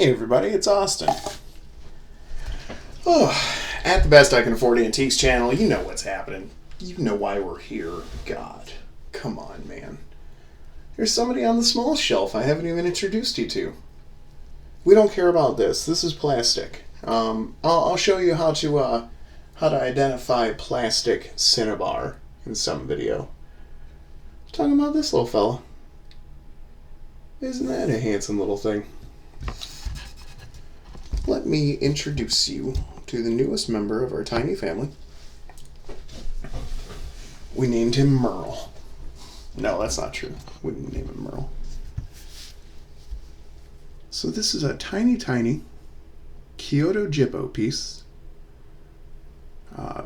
Hey everybody, it's Austin. Oh, at the Best I Can Afford Antiques channel, you know what's happening. You know why we're here. God, come on, man. There's somebody on the small shelf I haven't even introduced you to. We don't care about this. This is plastic. I'll show you how to identify plastic cinnabar in some video. Talking about this little fella. Isn't that a handsome little thing? Let me introduce you to the newest member of our tiny family. We named him Merle. No, that's not true. We didn't name him Merle. So this is a tiny Kyoto Jippo piece.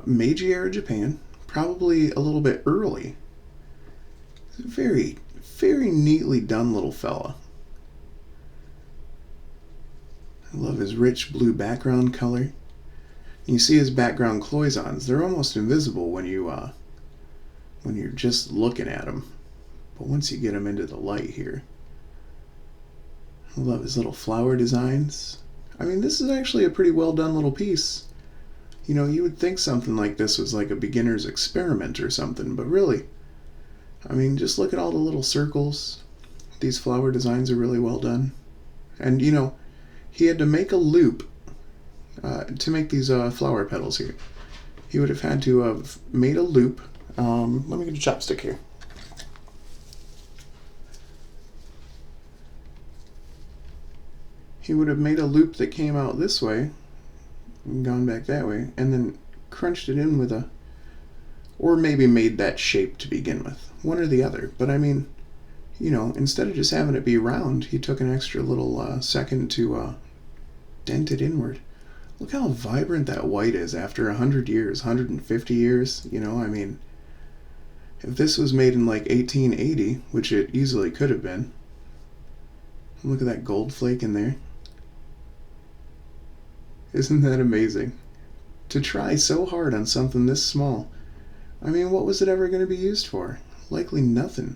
Meiji Era, Japan. Probably a little bit early. It's a very, very neatly done little fella. I love his rich blue background color. You see his background cloisons. They're almost invisible when you're just looking at them. But once you get them into the light here. I love his little flower designs. I mean, this is actually a pretty well done little piece. You know, you would think something like this was like a beginner's experiment or something, but really, I mean, just look at all the little circles. These flower designs are really well done. And, you know, he had to make a loop to make these flower petals here. He would have had to have made a loop. Let me get a chopstick here. He would have made a loop that came out this way, and gone back that way, and then crunched it in with a... Or maybe made that shape to begin with. One or the other. But I mean, you know, instead of just having it be round, he took an extra little second to dent it inward. Look how vibrant that white is after 100 years, 150 years. You know, I mean, if this was made in like 1880, which it easily could have been, look at that gold flake in there. Isn't that amazing? To try so hard on something this small. I mean, what was it ever going to be used for? Likely nothing.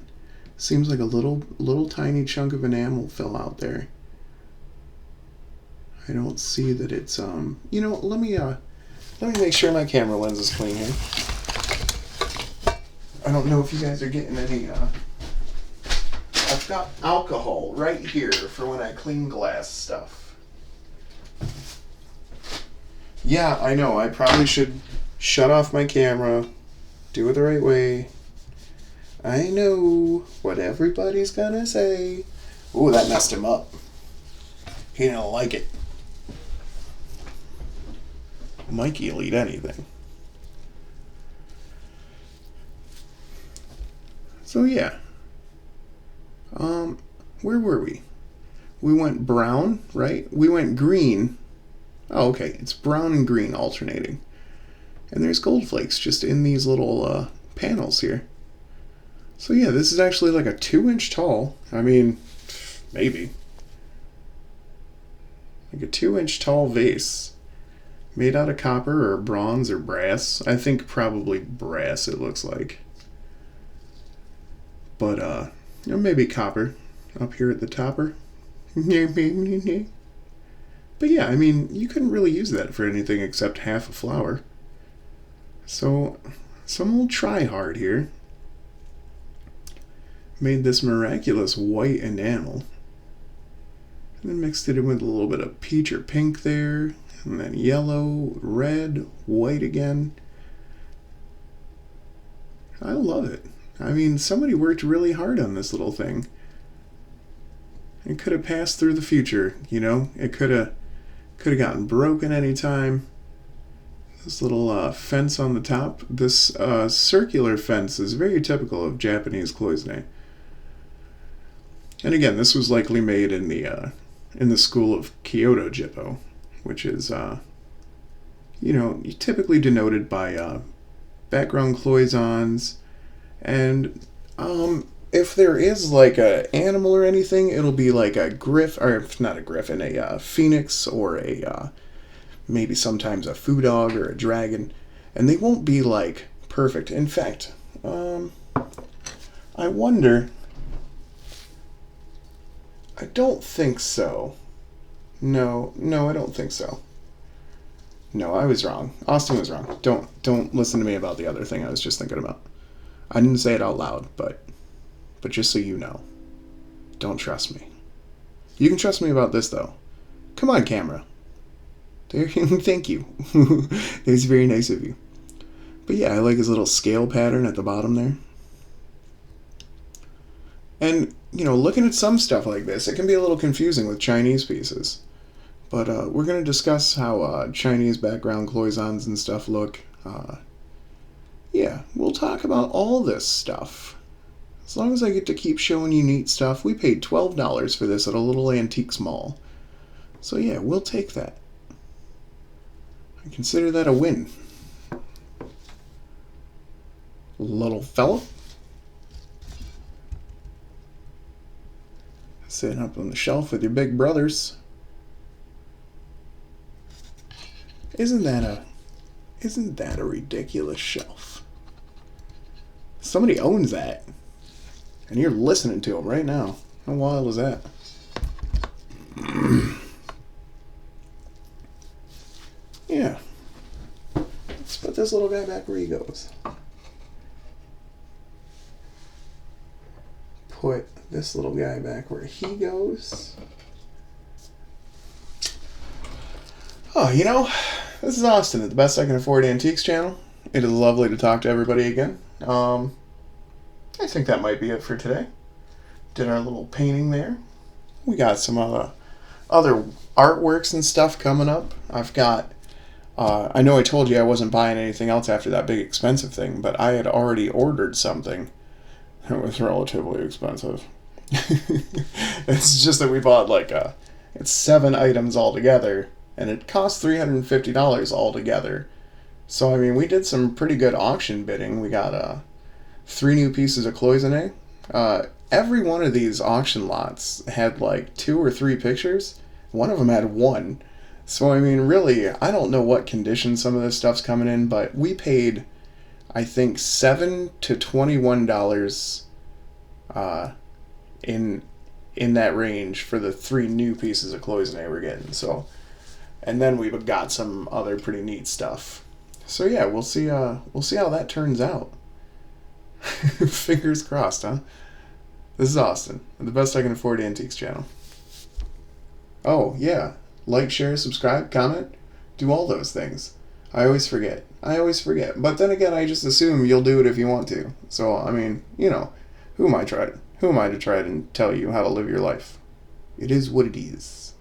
Seems like a little tiny chunk of enamel fell out there. I don't see that it's you know, let me make sure my camera lens is clean here. I don't know if you guys are getting any I've got alcohol right here for when I clean glass stuff. Yeah, I know. I probably should shut off my camera, do it the right way. I know what everybody's gonna say. Ooh, that messed him up. He didn't like it. Mikey will eat anything. So yeah. Where were we? We went brown, right? We went green. Oh, okay. It's brown and green alternating. And there's gold flakes just in these little panels here. So yeah, this is actually like a 2-inch tall. I mean, maybe. Like a 2-inch tall vase. Made out of copper or bronze or brass. I think probably brass it looks like. But, you know, maybe copper up here at the topper. But yeah, I mean, you couldn't really use that for anything except half a flower. So, some old try-hard here made this miraculous white enamel. And then mixed it in with a little bit of peach or pink there. And then yellow, red, white again. I love it. I mean, somebody worked really hard on this little thing. It could have passed through the future, you know? It could have gotten broken anytime. This little fence on the top. This circular fence is very typical of Japanese cloisonné. And again, this was likely made in the school of Kyoto Jippo, which is, you know, typically denoted by background cloisons. And if there is like a animal or anything, it'll be like a griff, or if not a griffin, a phoenix, or a maybe sometimes a foo dog or a dragon, and they won't be like perfect. In fact, I wonder. I don't think so. No, I don't think so. No, I was wrong. Austin was wrong. Don't listen to me about the other thing I was just thinking about. I didn't say it out loud, but just so you know, don't trust me. You can trust me about this though. Come on, camera. There, thank you. It's very nice of you. But yeah, I like his little scale pattern at the bottom there. And looking at some stuff like this, it can be a little confusing with Chinese pieces. But we're going to discuss how Chinese background cloisons and stuff look. Yeah, we'll talk about all this stuff. As long as I get to keep showing you neat stuff. We paid $12 for this at a little antiques mall. So yeah, we'll take that. I consider that a win. Little fella. Sitting up on the shelf with your big brothers. Isn't that a ridiculous shelf? Somebody owns that. And you're listening to them right now. How wild is that? Yeah. Let's put this little guy back where he goes. Put this little guy back where he goes. Oh, this is Austin at the Best I Can Afford Antiques channel. It is lovely to talk to everybody again. I think that might be it for today. Did our little painting there. We got some other artworks and stuff coming up. I've got, I know I told you I wasn't buying anything else after that big expensive thing, but I had already ordered something that was relatively expensive. It's just that we bought it's 7 items altogether, and it cost $350 altogether. So, we did some pretty good auction bidding. We got 3 new pieces of cloisonné. Every one of these auction lots had 2 or 3 pictures. One of them had 1. So, really, I don't know what condition some of this stuff's coming in, but we paid, I think, $7 to $21 in that range for the 3 new pieces of cloisonné we're getting. So, and then we've got some other pretty neat stuff. So yeah, we'll see how that turns out. Fingers crossed, huh? This is Austin, the Best I Can Afford Antiques channel. Oh yeah, like, share, subscribe, comment, do all those things. I always forget. But then again, I just assume you'll do it if you want to. So who am I to try to tell you how to live your life? It is what it is.